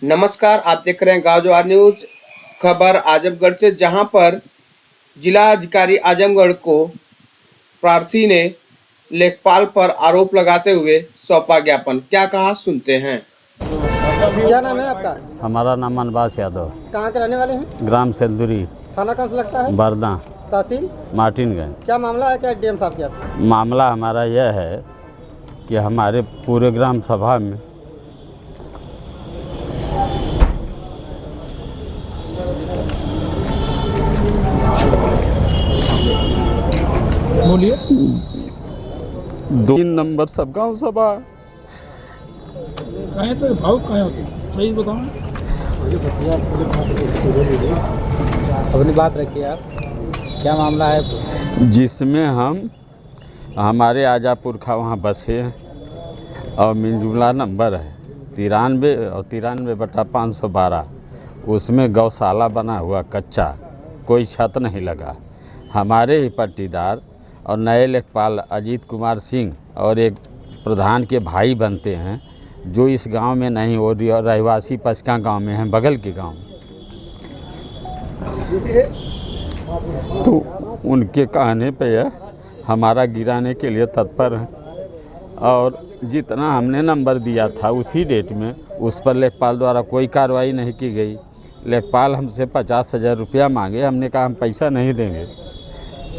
नमस्कार, आप देख रहे हैं गांव जवार न्यूज। खबर आजमगढ़ से, जहां पर जिला अधिकारी आजमगढ़ को प्रार्थी ने लेखपाल पर आरोप लगाते हुए सौंपा ज्ञापन। क्या कहा, सुनते हैं। क्या नाम है आपका? हमारा नाम अनबास यादव। कहाँ के रहने वाले हैं? ग्राम सेंदुरी, थाना कौन सा लगता है? बरदा, तहसील मार्टिनगंज। क्या मामला है? क्या डीएम साहब क्या? मामला हमारा यह है कि हमारे पूरे ग्राम सभा में बोलिए। 2 नंबर सब गाँव सभा कहे तो भाव कहे होते सही बताओ। अपनी बात रखिए आप। क्या मामला है? जिसमें हमारे आजापुर का वहाँ बसे हैं और मिंजुला नंबर है 93 और 93/512। उसमें गौशाला बना हुआ कच्चा, कोई छत नहीं लगा। हमारे ही पट्टीदार और नए लेखपाल अजीत कुमार सिंह और एक प्रधान के भाई बनते हैं, जो इस गांव में नहीं, वो रहवासी पचका गांव में हैं, बगल के गांव। तो उनके कहने पे हमारा गिराने के लिए तत्पर हैं और जितना हमने नंबर दिया था उसी डेट में उस पर लेखपाल द्वारा कोई कार्रवाई नहीं की गई। लेखपाल हमसे 50,000 रुपया मांगे। हमने कहा हम पैसा नहीं देंगे,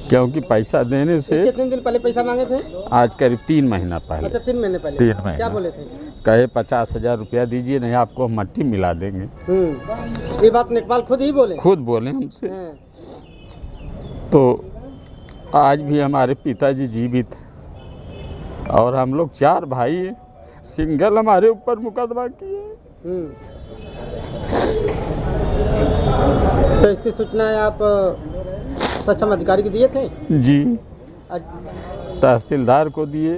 क्योंकि पैसा देने से कितने दिन पहले पैसा मांगे थे? आज करीब 3 महीना पहले। अच्छा, 3 महीने पहले। 3 महीना। क्या बोले थे? कहे 50,000 रुपया दीजिए, नहीं आपको हम मट्टी मिला देंगे। ये बात लेखपाल खुद ही बोले? खुद बोले हमसे। हैं। तो आज भी हमारे पिताजी जीवित हैं और हम लोग 4 भाई हैं। सिंगल हमारे ऊपर मुकदमा किए। तो इसकी सूचना आप सक्षम अधिकारी को दिए थे? जी, अ- तहसीलदार को दिए,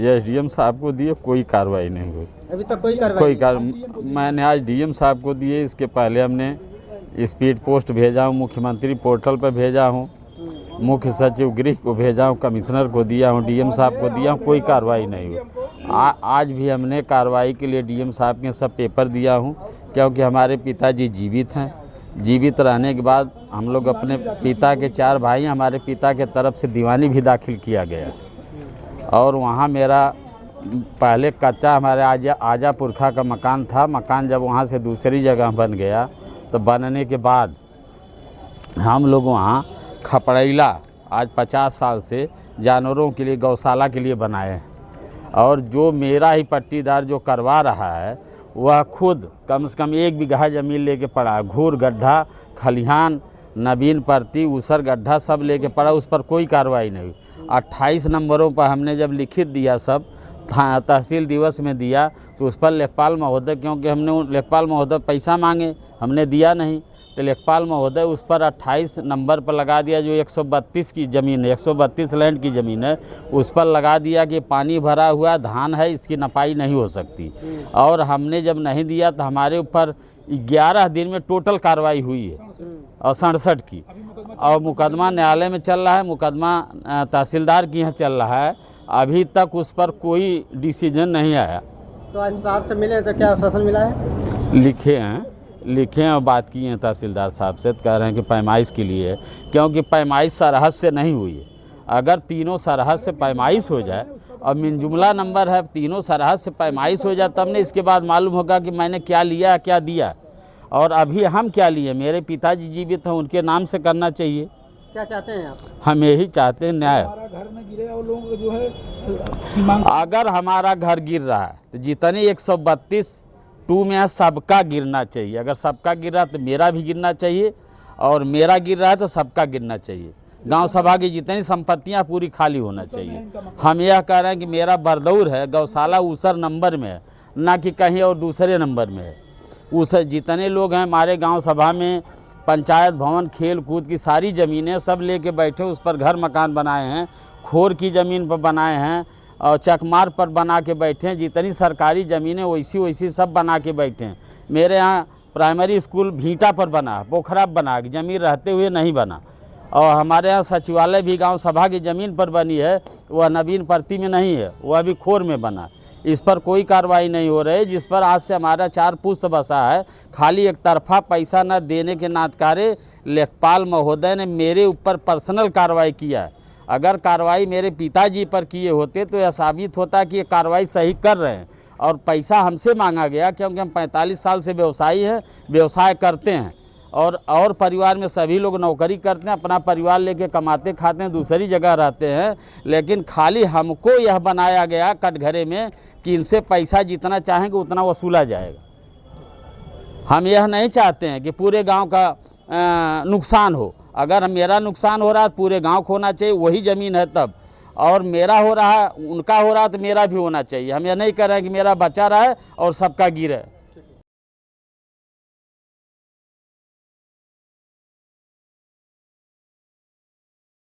एसडीएम साहब को दिए, कोई कार्रवाई नहीं हुई। अभी तक कोई कार्रवाई? मैंने आज डीएम साहब को दिए। इसके पहले हमने स्पीड पोस्ट भेजा हूँ, मुख्यमंत्री पोर्टल पर भेजा हूँ, मुख्य सचिव गृह को भेजा हूँ, कमिश्नर को दिया हूँ, डीएम साहब को दिया हूँ, कोई कार्रवाई नहीं हुई। आज भी हमने कार्रवाई के लिए डीएम साहब के सब पेपर दिया हूँ, क्योंकि हमारे पिताजी जीवित हैं। जीवित रहने के बाद हम लोग अपने पिता के 4 भाई, हमारे पिता के तरफ से दीवानी भी दाखिल किया गया और वहाँ मेरा पहले कच्चा हमारे आजा पुरखा का मकान था। मकान जब वहाँ से दूसरी जगह बन गया तो बनने के बाद हम लोग वहाँ खपड़ैला आज 50 साल से जानवरों के लिए, गौशाला के लिए बनाए हैं। और जो मेरा ही पट्टीदार जो करवा रहा है वह खुद कम से कम 1 बीघा ज़मीन लेके पड़ा है। घूर गड्ढा, खलिहान, नवीन परती, ऊसर गड्ढा सब लेके पड़ा, उस पर कोई कार्रवाई नहीं हुई। 28 नंबरों पर हमने जब लिखित दिया, सब तहसील दिवस में दिया, तो उस पर लेखपाल महोदय, क्योंकि हमने लेखपाल महोदय पैसा मांगे, हमने दिया नहीं, तो लेखपाल महोदय उस पर 28 नंबर पर लगा दिया, जो 132 की ज़मीन है, 132 लैंड की ज़मीन है, उस पर लगा दिया कि पानी भरा हुआ धान है, इसकी नपाई नहीं हो सकती। और हमने जब नहीं दिया तो हमारे ऊपर 11 दिन में टोटल कार्रवाई हुई है और 67 की, और मुकदमा न्यायालय में चल रहा है। मुकदमा तहसीलदार की यहाँ चल रहा है। अभी तक उस पर कोई डिसीजन नहीं आया। तो आज साहब से मिले तो क्या आश्वासन मिला है? लिखे हैं और बात की है तहसीलदार साहब से, तो कह रहे हैं कि पैमाइश के लिए है, क्योंकि पैमाइश सरहद से नहीं हुई है। अगर तीनों सरहद से पैमाइश हो जाए और मिंजुमला नंबर है, तीनों सरहद से पैमाइश हो जाए, तब ने इसके बाद मालूम होगा कि मैंने क्या लिया, क्या दिया, और अभी हम क्या लिए। मेरे पिताजी जीवित हैं, उनके नाम से करना चाहिए। क्या चाहते हैं आप? हम यही चाहते हैं न्याय। घर में गिरे और लोगों को जो है अगर हमारा घर गिर रहा है तो जितने 132 में सबका गिरना चाहिए। अगर सबका गिर रहा है तो मेरा भी गिरना चाहिए, और मेरा गिर रहा है तो सबका गिरना चाहिए। गांव सभा की जितनी संपत्तियां पूरी खाली होना चाहिए। हम यह कह रहे हैं कि मेरा बरदौर है, गौशाला ऊसर नंबर में है, ना कि कहीं और दूसरे नंबर में है। उस जितने लोग हैं हमारे गांव सभा में, पंचायत भवन, खेल कूद की सारी ज़मीनें सब लेके बैठे, उस पर घर मकान बनाए हैं, खोर की ज़मीन पर बनाए हैं और चकमार पर बना के बैठे हैं। जितनी सरकारी ज़मीनें वैसी सब बना के बैठे हैं। मेरे यहाँ प्राइमरी स्कूल भीटा पर बना, पोखरा बना, ज़मीन रहते हुए नहीं बना। और हमारे यहाँ सचिवालय भी गांव सभा की ज़मीन पर बनी है, वह नवीन परती में नहीं है, वह अभी खोर में बना। इस पर कोई कार्रवाई नहीं हो रही, जिस पर आज से हमारा 4 पुश्त बसा है। खाली एक तरफा पैसा न देने के नातकारे लेखपाल महोदय ने मेरे ऊपर पर्सनल कार्रवाई किया है। अगर कार्रवाई मेरे पिताजी पर किए होते तो यह साबित होता कि ये कार्रवाई सही कर रहे हैं। और पैसा हमसे मांगा गया क्योंकि हम 45 साल से व्यवसायी हैं, व्यवसाय करते हैं और परिवार में सभी लोग नौकरी करते हैं, अपना परिवार लेके कमाते खाते हैं, दूसरी जगह रहते हैं। लेकिन खाली हमको यह बनाया गया कटघरे में कि इनसे पैसा जितना चाहेंगे उतना वसूला जाएगा। हम यह नहीं चाहते हैं कि पूरे गांव का नुकसान हो। अगर मेरा नुकसान हो रहा है तो पूरे गांव को होना चाहिए, वही ज़मीन है तब। और मेरा हो रहा है, उनका हो रहा है तो मेरा भी होना चाहिए। हम यह नहीं कर रहे हैं कि मेरा बचा रहा है और सबका गिरे।